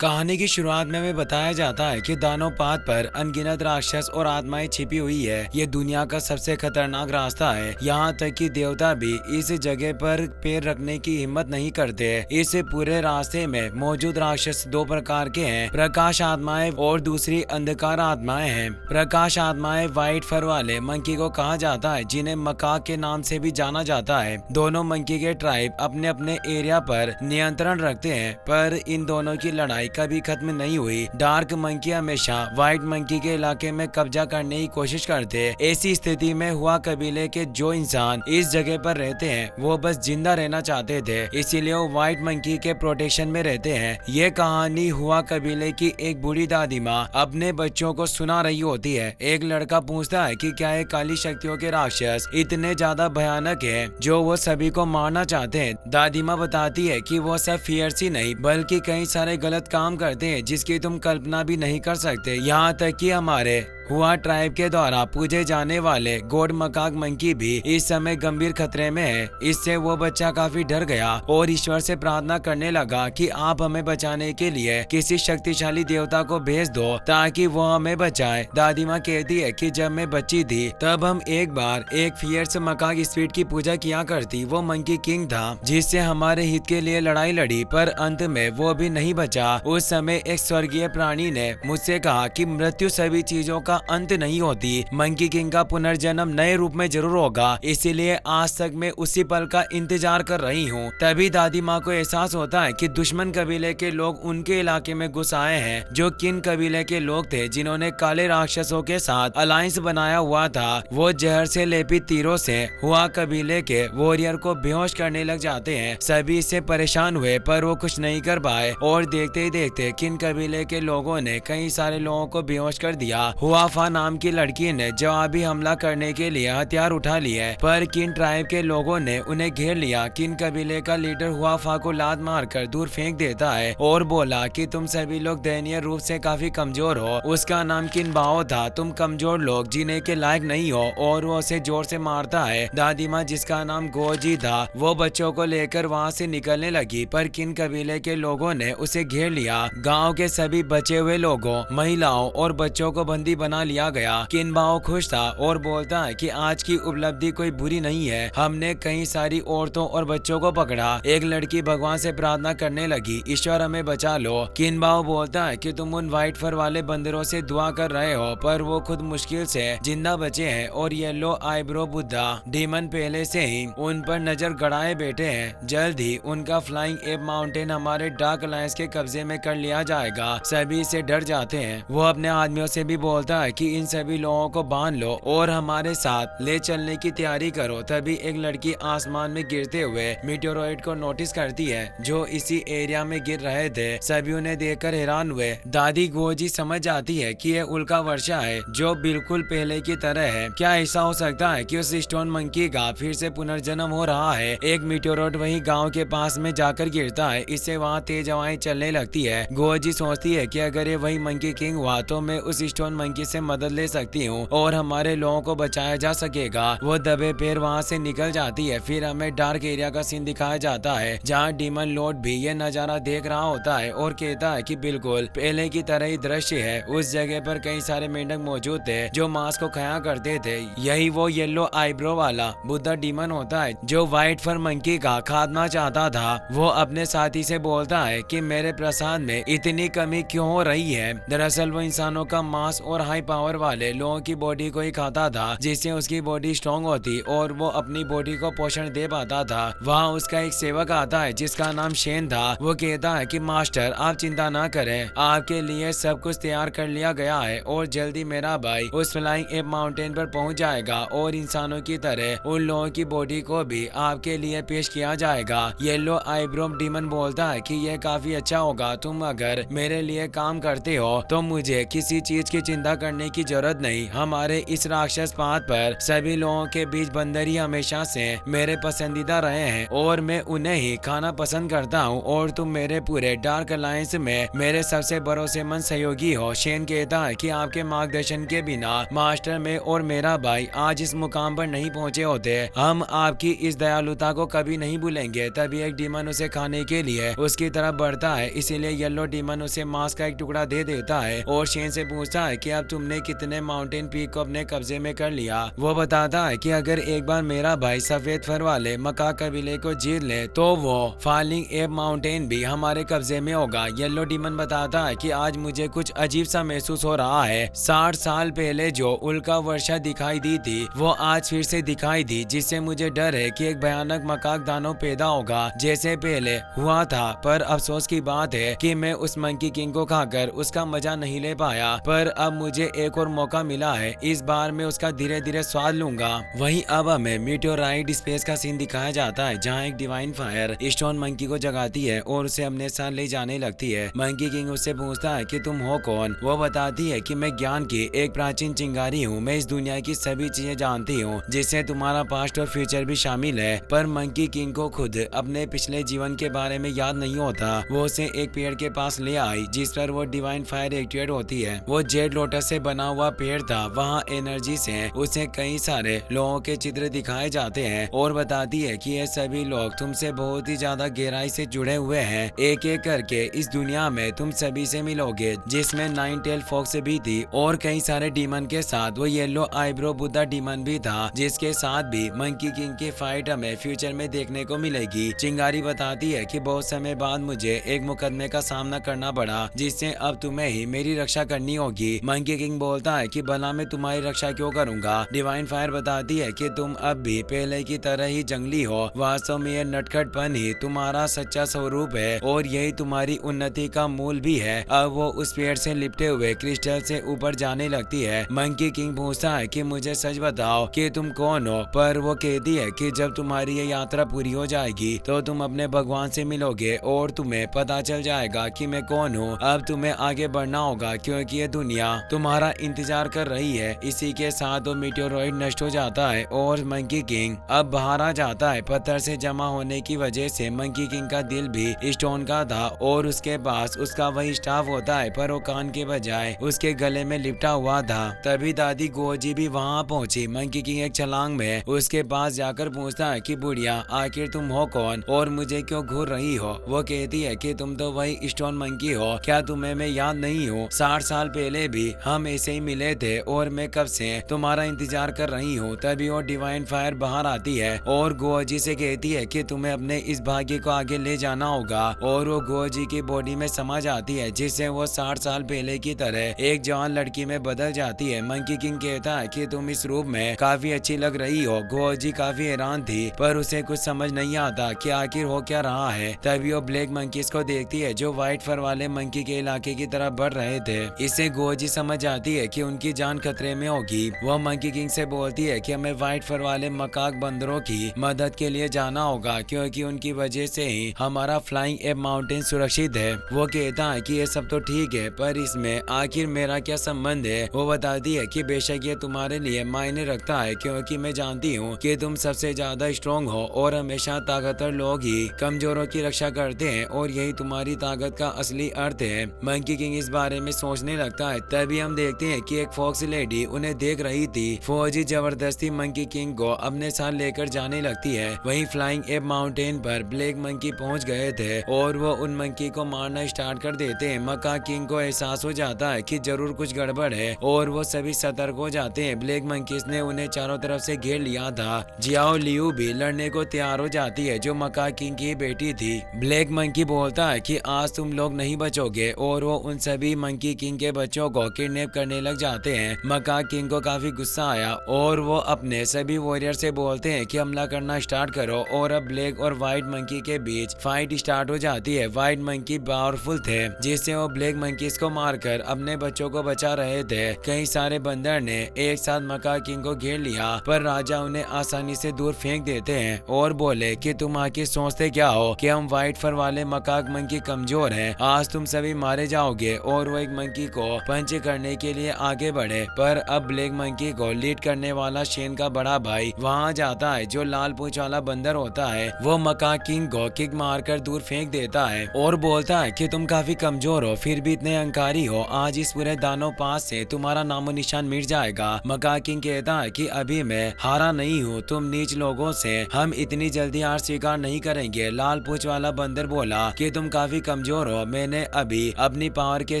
कहानी की शुरुआत में हमें बताया जाता है कि दानव पात पर अनगिनत राक्षस और आत्माएं छिपी हुई है। ये दुनिया का सबसे खतरनाक रास्ता है। यहाँ तक कि देवता भी इस जगह पर पैर रखने की हिम्मत नहीं करते। इस पूरे रास्ते में मौजूद राक्षस दो प्रकार के हैं, प्रकाश आत्माएं और दूसरी अंधकार आत्माएं हैं। प्रकाश आत्माएं व्हाइट फर वाले मंकी को कहा जाता है, जिन्हें मकाक के नाम से भी जाना जाता है। दोनों मंकी के ट्राइब अपने अपने एरिया पर नियंत्रण रखते हैं, पर इन दोनों की लड़ाई कभी खत्म नहीं हुई। डार्क मंकी हमेशा व्हाइट मंकी के इलाके में कब्जा करने की कोशिश करते। ऐसी स्थिति में हुआ कबीले के जो इंसान इस जगह पर रहते हैं वो बस जिंदा रहना चाहते थे, इसीलिए वो व्हाइट मंकी के प्रोटेक्शन में रहते हैं। ये कहानी हुआ कबीले की एक बूढ़ी दादी माँ अपने बच्चों को सुना रही होती है। एक लड़का पूछता है कि क्या ये काली शक्तियों के राक्षस इतने ज्यादा भयानक हैं जो वो सभी को मारना चाहते हैं। दादी माँ बताती है कि वो सब फियर्स ही नहीं बल्कि कई सारे गलत काम करते हैं जिसकी तुम कल्पना भी नहीं कर सकते। यहाँ तक कि हमारे हुआ ट्राइब के द्वारा पूजे जाने वाले गॉड मकाक मंकी भी इस समय गंभीर खतरे में है। इससे वो बच्चा काफी डर गया और ईश्वर से प्रार्थना करने लगा कि आप हमें बचाने के लिए किसी शक्तिशाली देवता को भेज दो ताकि वो हमें बचाए। दादी माँ कहती है कि जब मैं बच्ची थी तब हम एक बार एक फियर्स मकाक स्पिरिट की पूजा किया करती। वो मंकी किंग था जिससे हमारे हित के लिए लड़ाई लड़ी, पर अंत में वो भी नहीं बचा। उस समय एक स्वर्गीय प्राणी ने मुझसे कहा कि मृत्यु सभी चीजों का अंत नहीं होती, मंकी किंग का पुनर्जन्म नए रूप में जरूर होगा, इसीलिए आज तक मैं उसी पल का इंतजार कर रही हूँ। तभी दादी माँ को एहसास होता है कि दुश्मन कबीले के लोग उनके इलाके में घुस आए हैं। जो किन कबीले के लोग थे जिन्होंने काले राक्षसों के साथ अलायंस बनाया हुआ था, वो जहर से लेपित तीरों से हुआ कबीले के वॉरियर को बेहोश करने लग जाते हैं। सभी इससे परेशान हुए पर वो कुछ नहीं कर पाए और देखते ही देखते किन कबीले के लोगों ने कई सारे लोगों को बेहोश कर दिया। हुआफा नाम की लड़की ने जवाबी हमला करने के लिए हथियार उठा लिए, पर किन ट्राइब के लोगों ने उन्हें घेर लिया। किन कबीले का लीडर हुआफा को लात मारकर दूर फेंक देता है और बोला कि तुम सभी लोग दयनीय रूप से काफी कमजोर हो। उसका नाम किन बाओ था, तुम कमजोर लोग जीने के लायक नहीं हो, और वो उसे जोर से मारता है। दादी माँ जिसका नाम गोजी था वो बच्चों को लेकर वहाँ से निकलने लगी, पर किन कबीले के लोगों ने उसे घेर लिया। गाँव के सभी बचे हुए लोगों, महिलाओं और बच्चों को बंदी बना लिया गया। किनबाओ खुश था और बोलता है कि आज की उपलब्धि कोई बुरी नहीं है, हमने कई सारी औरतों और बच्चों को पकड़ा। एक लड़की भगवान से प्रार्थना करने लगी, ईश्वर हमें बचा लो। किनबाओ बोलता है कि तुम उन व्हाइट फर वाले बंदरों से दुआ कर रहे हो, पर वो खुद मुश्किल से जिंदा बचे हैं और येलो आईब्रो बुद्धा डीमन पहले से ही उन पर नजर गड़ाए बैठे हैं। जल्द ही उनका फ्लाइंग एप माउंटेन हमारे डार्क अलायंस के कब्जे में कर लिया जाएगा। सभी से डर जाते हैं। वो अपने आदमियों से भी बोलता है कि इन सभी लोगों को बांध लो और हमारे साथ ले चलने की तैयारी करो। तभी एक लड़की आसमान में गिरते हुए मीटेओराइट को नोटिस करती है जो इसी एरिया में गिर रहे थे। सभी उन्हें देखकर हैरान हुए। दादी गोजी समझ जाती है कि यह उल्का वर्षा है जो बिल्कुल पहले की तरह है। क्या ऐसा हो सकता है कि उस स्टोन मंकी का फिर से पुनर्जन्म हो रहा है? एक मीटेओराइट वही गाँव के पास में जाकर गिरता है, इससे वहाँ तेज हवाएं चलने लगती है। गोजी सोचती है कि अगर ये वही मंकी किंग हुआ तो मैं उस स्टोन मंकी से मदद ले सकती हूँ और हमारे लोगों को बचाया जा सकेगा। वो दबे पैर वहाँ से निकल जाती है। फिर हमें डार्क एरिया का सीन दिखाया जाता है जहाँ डीमन लॉर्ड भी ये नजारा देख रहा होता है और कहता है कि बिल्कुल पहले की तरह ही दृश्य है। उस जगह पर कई सारे मेंढक मौजूद थे जो मांस को खाया करते थे। यही वो येलो आईब्रो वाला बुद्धा डीमन होता है जो व्हाइट फर मंकी का खात्मा चाहता था। वो अपने साथी से बोलता है कि मेरे प्रसाद में इतनी कमी क्यों हो रही है। दरअसल वो इंसानों का मांस और हाई पावर वाले लोगों की बॉडी को ही खाता था, जिससे उसकी बॉडी स्ट्रॉन्ग होती और वो अपनी बॉडी को पोषण दे पाता था। वहाँ उसका एक सेवक आता है जिसका नाम शेन था। वो कहता है कि मास्टर आप चिंता ना करें, आपके लिए सब कुछ तैयार कर लिया गया है और जल्दी मेरा भाई उस फ्लाइंग एप माउंटेन पर पहुंच जाएगा और इंसानों की तरह उन लोगों की बॉडी को भी आपके लिए पेश किया जाएगा। येलो आईब्रो डीमन बोलता है कि यह काफी अच्छा होगा, तुम अगर मेरे लिए काम करते हो तो मुझे किसी चीज की चिंता करने की जरूरत नहीं। हमारे इस राक्षस पात पर सभी लोगों के बीच बंदर ही हमेशा से मेरे पसंदीदा रहे हैं और मैं उन्हें ही खाना पसंद करता हूँ और तुम मेरे पूरे डार्क अलायंस में मेरे सबसे भरोसेमंद सहयोगी हो। शेन कहता है कि आपके मार्गदर्शन के बिना मास्टर में और मेरा भाई आज इस मुकाम पर नहीं पहुँचे होते। हम आपकी इस दयालुता को कभी नहीं भूलेंगे। तभी एक डीमन उसे खाने के लिए उसकी तरफ बढ़ता है, इसीलिए येलो डीमन उसे मांस का एक टुकड़ा दे देता है और शेन से पूछता है कि अब तुमने कितने माउंटेन पीक को अपने कब्जे में कर लिया। वो बताता है कि अगर एक बार मेरा भाई सफेद फर वाले मका कबीले को जीत ले तो वो फॉलिंग एप माउंटेन भी हमारे कब्जे में होगा। येलो डीमन बताता है कि आज मुझे कुछ अजीब सा महसूस हो रहा है। 60 साल पहले जो उल्का वर्षा दिखाई दी थी वो आज फिर से दिखाई दी, जिससे मुझे डर है कि एक भयानक मकाक दानव पैदा होगा जैसे पहले हुआ था। पर अफसोस की बात है कि मैं उस मंकी किंग को खाकर उसका मजा नहीं ले पाया, पर अब मुझे एक और मौका मिला है। इस बार मैं उसका धीरे धीरे स्वाद लूंगा। वहीं अब हमें मीटेओराइट स्पेस का सीन दिखाया जाता है जहां एक डिवाइन फायर स्टोन मंकी को जगाती है और उसे अपने साथ ले जाने लगती है। मंकी किंग उससे पूछता है कि तुम हो कौन। वो बताती है कि मैं ज्ञान की एक प्राचीन चिंगारी हूँ, मैं इस दुनिया की सभी चीजें जानती हूँ जिससे तुम्हारा पास्ट और फ्यूचर भी शामिल है। पर मंकी किंग को खुद अपने पिछले जीवन के बारे में याद नहीं होता। वो उसे एक पेड़ के पास ले आई जिस पर वो डिवाइन फायर एक्टिवेट होती है। वो जेड लोटस से बना हुआ पेड़ था। वहाँ एनर्जी से उसे कई सारे लोगों के चित्र दिखाए जाते हैं और बताती है कि ये सभी लोग तुमसे बहुत ही ज्यादा गहराई से जुड़े हुए हैं। एक एक करके इस दुनिया में तुम सभी से मिलोगे, जिसमें 9 टेल फॉक्स भी थी और कई सारे डीमन के साथ वो येलो आईब्रो बुद्धा डीमन भी था, जिसके साथ भी मंकी किंग की फाइट हमें फ्यूचर में देखने को मिलेगी। चिंगारी बताती है कि बहुत समय बाद मुझे एक मुकदमे का सामना करना पड़ा जिससे अब तुम्हें ही मेरी रक्षा करनी होगी। मंकी किंग बोलता है कि भला मैं तुम्हारी रक्षा क्यों करूंगा। डिवाइन फायर बताती है कि तुम अब भी पहले की तरह ही जंगली हो। वास्तव में यह नटखटपन ही तुम्हारा सच्चा स्वरूप है और यही तुम्हारी उन्नति का मूल भी है। अब वो उस पेड़ से लिपटे हुए क्रिस्टल से ऊपर जाने लगती है। मंकी किंग पूछता है कि मुझे सच बताओ कि तुम कौन हो, पर वो कहती है कि जब तुम्हारी ये यात्रा पूरी हो जाएगी तो तुम अपने भगवान से मिलोगे और तुम्हें पता चल जाएगा कि मैं कौन हूँ। अब तुम्हें आगे बढ़ना होगा क्योंकि ये दुनिया तुम्हारा इंतजार कर रही है। इसी के साथ वो मीटेओरॉइड नष्ट हो जाता है और मंकी किंग अब बाहर आ जाता है। पत्थर से जमा होने की वजह से मंकी किंग का दिल भी स्टोन का था और उसके पास उसका वही स्टाफ होता है, पर वो कान के बजाय उसके गले में लिपटा हुआ था। तभी दादी गोजी भी वहाँ पहुंची। मंकी किंग एक छलांग में उसके पास जाकर पूछता है कि बुढ़िया आखिर तुम हो कौन और मुझे क्यों घूर रही हो। वो कहती है कि तुम तो वही स्टोन मंकी हो, क्या तुम्हें मैं याद नहीं हूँ। 60 साल पहले भी हम ऐसे ही मिले थे और मैं कब से तुम्हारा इंतजार कर रही हूँ। तभी वो डिवाइन फायर बाहर आती है और गोजी से कहती है कि तुम्हें अपने इस भाग्य को आगे ले जाना होगा और वो गोजी की बॉडी में समा जाती है जिससे वो 60 साल पहले की तरह एक जवान लड़की में बदल जाती है। मंकी किंग कहता है कि तुम इस रूप में काफी अच्छी लग रही हो। गोजी काफी हैरान थी पर उसे कुछ समझ नहीं आता कि आखिर हो क्या रहा है। तभी वो ब्लैक मंकीज को देखती है जो व्हाइट फर वाले मंकी के इलाके की तरफ बढ़ रहे थे। इससे गोजी समझ जाती है कि उनकी जान खतरे में होगी। वह मंकी किंग से बोलती है कि हमें व्हाइट फर वाले मकाक बंदरों की मदद के लिए जाना होगा क्योंकि उनकी वजह से ही हमारा फ्लाइंग एप माउंटेन सुरक्षित है। वो कहता है कि ये सब तो ठीक है पर इसमें आखिर मेरा क्या संबंध है। वो बताती है कि बेशक ये तुम्हारे लिए मायने रखता है क्योंकि मैं जानती हूँ कि तुम सबसे ज्यादा स्ट्रॉन्ग हो और हमेशा ताकतवर लोग ही कमजोरों की रक्षा करते हैं और यही तुम्हारी ताकत का असली अर्थ है। मंकी किंग इस बारे में सोचने लगता है। तभी हम देखते हैं कि एक फॉक्स लेडी उन्हें देख रही थी। फौजी जबरदस्ती मंकी किंग को अपने साथ लेकर जाने लगती है। वहीं फ्लाइंग एप माउंटेन पर ब्लैक मंकी पहुंच गए थे और वो उन मंकी को मारना स्टार्ट कर देते हैं। मका किंग को एहसास हो जाता है कि जरूर कुछ गड़बड़ है और वो सभी सतर्क हो जाते हैं। ब्लैक मंकीज ने उन्हें चारों तरफ से घेर लिया था। जियाओ लियू भी लड़ने को तैयार हो जाती है जो मका किंग की बेटी थी। ब्लैक मंकी बोलता है कि आज तुम लोग नहीं बचोगे और वो उन सभी मंकी किंग के बच्चों को किडनैप करने लग जाते हैं। मका किंग को काफी गुस्सा आया और वो अपने सभी वॉरियर से बोलते हैं कि हमला करना स्टार्ट करो और अब ब्लैक और व्हाइट मंकी के बीच फाइट स्टार्ट हो जाती है। व्हाइट मंकी पावरफुल थे जिससे वो ब्लैक मंकीज को मारकर अपने बच्चों को बचा रहे थे। कई सारे बंदर ने एक साथ मका किंग को घेर लिया पर राजा उन्हें आसानी से दूर फेंक देते हैं और बोले कि तुम आखिर सोचते क्या हो कि हम व्हाइट फर वाले मकाक मंकी कमजोर हैं। आज तुम सभी मारे जाओगे और वो एक मंकी को पंच करने के लिए आगे बढ़े, पर अब ब्लैक मंकी को लीड करने वाला शेन का बड़ा भाई वहाँ जाता है, जो लाल पूंछ वाला बंदर होता है। वो मकाक किंग को किक मारकर दूर फेंक देता है और बोलता है कि तुम काफी कमजोर हो, फिर भी इतने अहंकारी हो, आज इस पूरे दानव पास से तुम्हारा नामो निशान मिट जाएगा। मकाक किंग कहता है कि अभी मैं हारा नहीं हूँ, तुम नीच लोगों से हम इतनी जल्दी हार स्वीकार नहीं करेंगे। लाल पूंछ वाला बंदर बोला कि तुम काफी कमजोर हो, मैंने अभी अपनी पावर के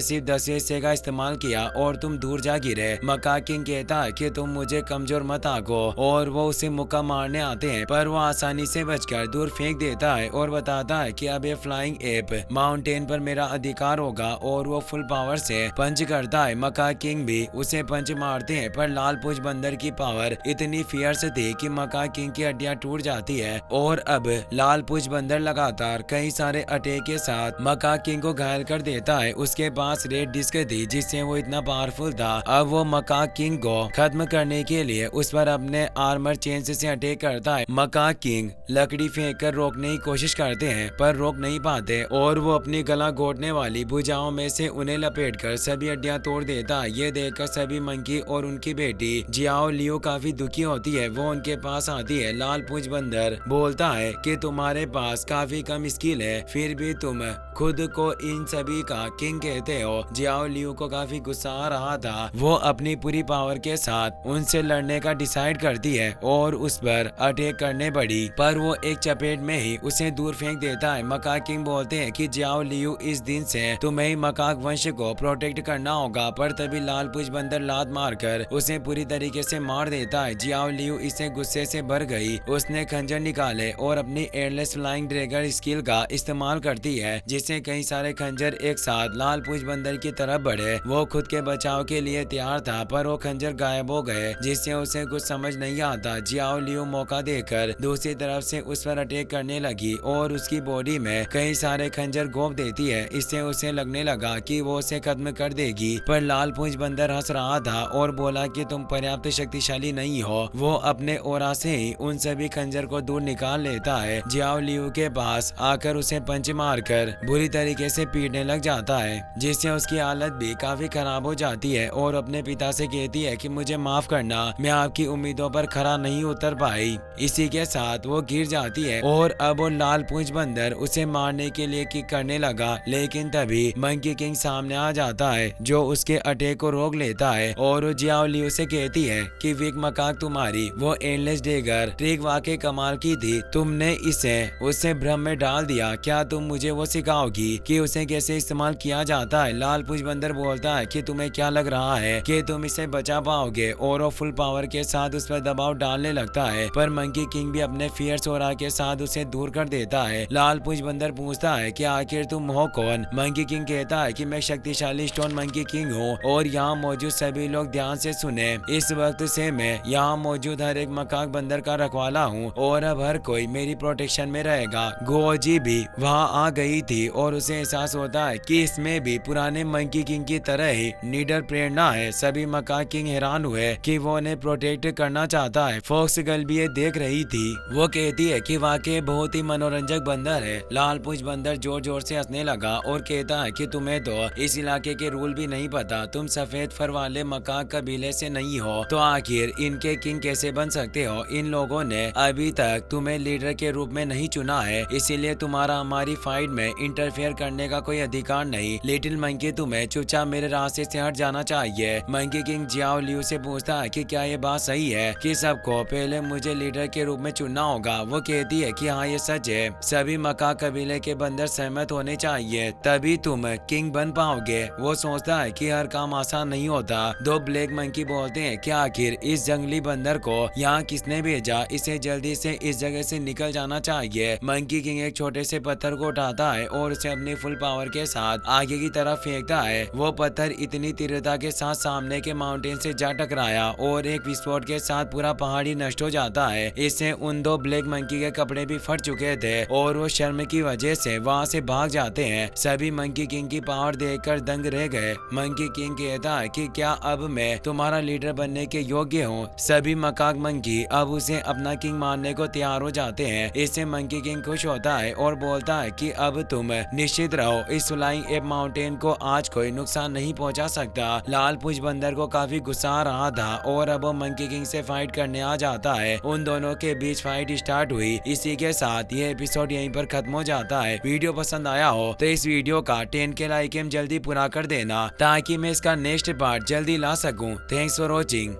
सिर्फ 10 हिस्से का इस्तेमाल किया और तुम दूर जा गिरे। मकाक किंग कहता है कि तुम मुझे कमजोर मत आको, और वो उसे मुक्का मारने आते हैं, पर वो आसानी से बचकर दूर फेंक देता है और बताता है कि अब ये फ्लाइंग एप माउंटेन पर मेरा अधिकार होगा, और वो फुल पावर से पंच करता है। मकाक किंग भी उसे पंच मारते हैं, पर लाल पूंछ बंदर की पावर इतनी फियर्स थी कि मकाक किंग की हड्डियां टूट जाती है, और अब लाल पूंछ बंदर लगातार कई सारे अटैक के साथ मकाक किंग को घायल कर देता है। उसके पास रेड डिस्क थी जिससे वो इतना पावरफुल था। अब वो मकाक किंग को खत्म करने के लिए उस पर अपने आर्मर चेंज से अटैक करता है। मकाक किंग लकड़ी फेंक कर रोकने की कोशिश करते हैं, पर रोक नहीं पाते, और वो अपनी गला घोटने वाली भुजाओं में से उन्हें लपेटकर सभी हड्डियां तोड़ देता है। ये देखकर सभी मंकी और उनकी बेटी जियाओ लियो काफी दुखी होती है। वो उनके पास आती है। लाल पूंछ बंदर बोलता है कि तुम्हारे पास काफी कम स्किल है, फिर भी तुम खुद को इन सभी का किंग कहते हो। जियाओ लियो को काफी गुस्सा आ रहा था। वो अपनी पूरी पावर के साथ उनसे लड़ने का डिसाइड करती है और उस पर अटैक करने पड़ी, पर वो एक चपेट में ही उसे दूर फेंक देता है। मकाक किंग बोलते हैं कि जियाओ लियो, इस दिन से तुम्हें मकाक वंश को प्रोटेक्ट करना होगा, पर तभी लाल पूंछ बंदर लात मारकर उसे पूरी तरीके से मार देता है। जियाओ लियो इसे गुस्से से भर गई। उसने खंजर निकाले और अपनी एयरलेस फ्लाइंग ड्रैगन स्किल का इस्तेमाल करती है, जिससे कई सारे खंजर एक साथ लाल पूंछ बंदर की तरफ बढ़े। वो खुद के बचाव के लिए तैयार था, पर वो खंजर गायब हो गए, जिससे उसे कुछ समझ नहीं आता। जियाओ लियो मौका देकर दूसरी तरफ से उस पर अटैक करने लगी और उसकी बॉडी में कई सारे खंजर घोंप देती है। इससे उसे लगने लगा कि वो उसे खत्म कर देगी, पर लाल पूंछ बंदर हंस रहा था और बोला कि तुम पर्याप्त शक्तिशाली नहीं हो। वो अपने ओरा से ही उन सभी खंजर को दूर निकाल लेता है। जियाओ लियो के पास आकर उसे पंच मारकर बुरी तरीके से पीटने लग जाता है, जिससे उसकी हालत भी काफी खराब हो जाती है और अपने पिता से कहती है कि मुझे माफ करना, मैं आपकी उम्मीदों पर खरा नहीं उतर पाई। इसी के साथ वो गिर जाती है और अब वो लाल पूंछ बंदर उसे मारने के लिए किक करने लगा, लेकिन तभी मंकी किंग सामने आ जाता है, जो उसके अटैक को रोक लेता है और जियाओ लियो से कहती है कि विक मकाक तुम्हारी वो एंडलेस डेगर ट्रिक वाकई कमाल की थी, तुमने इसे उससे भ्रम में डाल दिया, क्या तुम मुझे वो सिखाओगी कि उसे कैसे इस्तेमाल किया जाता है। लाल पूंछ बंदर बोलता है कि तुम्हें क्या लग रहा है कि तुम इसे बचा पाओगे, और वो फुल पावर के साथ उस पर दबाव डालने लगता है, पर मंकी किंग भी अपने फियर्स ओरा के साथ उसे दूर कर देता है। लाल पूंछ बंदर पूछता है कि आखिर तुम हो कौन। मंकी किंग कहता है कि मैं शक्तिशाली स्टोन मंकी किंग हूँ, और यहाँ मौजूद सभी लोग ध्यान से सुने, इस वक्त से मैं यहाँ मौजूद हर एक मकाक बंदर का रखवाला हूँ, और अब हर कोई मेरी प्रोटेक्शन में रहेगा। गोजी भी वहाँ आ गई थी और उसे एहसास होता है कि इसमें भी पुराने मंकी किंग की तरह ही निडर प्रेरणा है। सभी मकाक किंग हैरान हुए कि वो उन्हें प्रोटेक्ट करना चाहता है। फॉक्स गर्ल भी ये देख रही थी। वो कहती है कि वाकई बहुत ही मनोरंजक बंदर है। लाल पूंछ बंदर जोर जोर से हंसने लगा और कहता है कि तुम्हें तो इस इलाके के रूल भी नहीं पता, तुम सफेद फर वाले मकाक कबीले से नहीं हो, तो आखिर इनके किंग कैसे बन सकते हो। इन लोगों ने अभी तक तुम्हें लीडर के रूप में नहीं चुना है, इसीलिए तुम्हारा हमारी फाइट में इंटरफेयर करने का कोई अधिकार नहीं। लिटिल मंकी, तुम्हें चुपचाप मेरे रास्ते से हट जाना चाहिए। मंकी किंग जियाओ लियो से पूछता है कि क्या ये बात सही है कि सबको पहले मुझे लीडर के रूप में चुनना होगा। वो कहती है कि हाँ ये सच है, सभी मकाक कबीले के बंदर सहमत होने चाहिए, तभी तुम किंग बन पाओगे। वो सोचता है कि हर काम आसान नहीं होता। दो ब्लैक मंकी बोलते हैं कि आखिर इस जंगली बंदर को यहाँ किसने भेजा, इसे जल्दी से इस जगह से निकल जाना चाहिए। मंकी किंग एक छोटे से पत्थर को उठाता है और उसे अपनी फुल पावर के साथ आगे की तरफ फेंकता है। वो पत्थर इतनी तीव्रता के साथ सामने के माउंटेन से जा टकराया और एक विस्फोट के साथ पूरा पहाड़ी नष्ट हो जाता है। इससे उन दो ब्लैक मंकी के कपड़े भी फट चुके थे और वो शर्म की वजह से वहाँ से भाग जाते हैं। सभी मंकी किंग की पावर देखकर दंग रह गए। मंकी किंग कहता है कि क्या अब मैं तुम्हारा लीडर बनने के योग्य हूँ। सभी मकाक मंकी अब उसे अपना किंग मानने को तैयार हो जाते हैं। इससे मंकी किंग खुश होता है और बोलता है कि अब तुम निश्चित रहो, इस फ्लाइंग एप माउंटेन को आज कोई नुकसान नहीं पहुंचा सकता। लगता लाल पूंछ बंदर को काफी गुस्सा आ रहा था और अब वो मंकी किंग से फाइट करने आ जाता है। उन दोनों के बीच फाइट स्टार्ट हुई। इसी के साथ ये एपिसोड यहीं पर खत्म हो जाता है। वीडियो पसंद आया हो तो इस वीडियो का 10K लाइक जल्दी पूरा कर देना ताकि मैं इसका नेक्स्ट पार्ट जल्दी ला सकूं। Thanks for watching.